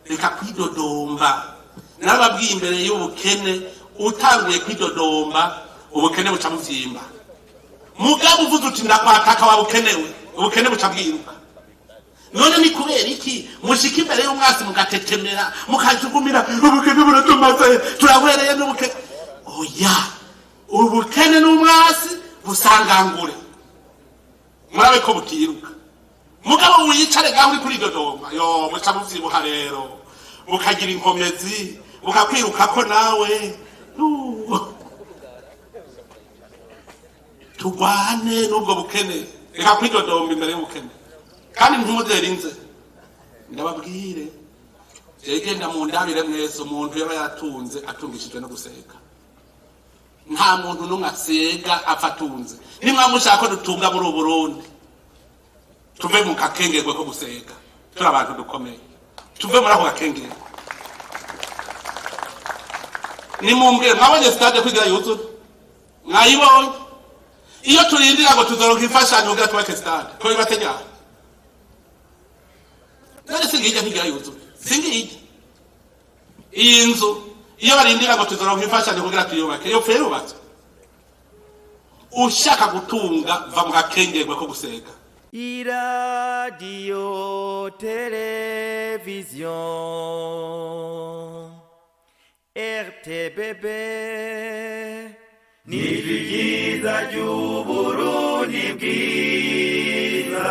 reka kwidodomba. Nababwiye imbere y'ubukene utanguye kwidodomba ubukene buca muvyimba. Mugabo uvuze uti ndakwataka wabukenewe ubukene buca bwiruka. None ni kubera iki mushika imbere y'umwasi mugatetemera mukajugumira ubukene buratumaze turahwereye n'ubukene? Oya, ubukene n'umwasi busangangure murabe ko butiruka. Mugabo wiyicare gaho uri kuri dodoma yo muca muvyibuha rero mukagira inkomezi mukakwiruka ko nawe tugwane n'ubwo bukene. Reka kwidodomba imbere y'ubukene kandi ntimuzerinze. Ndababwire jegenda mu ndabire mwese umuntu yaba yatunze atungishijwe no guseka. Nta muntu n'umwe asega afatunze. Nimwamushaka ko dutunga muri Burundi tuve mu kakengerwe ko guseka. Turi abantu dukomeye tuve muri ako kakengerwe. Nimumbwire mwabonye stade kwigira yuzura? Mwayibonye? Iyo turindira ngo tuzoronka imfashanyo kugira tubake stade ko bibateganya. None singijya kwigira yuzura? Singijya. Iyi nzu iyo barindira ngo tuzoronka imfashanyo kugira tuyubake yo fero bazo. Ushaka gutunga va mu kakengerwe ko guseka. Radio Television RTBB Nivigiza Juburundi bwiza.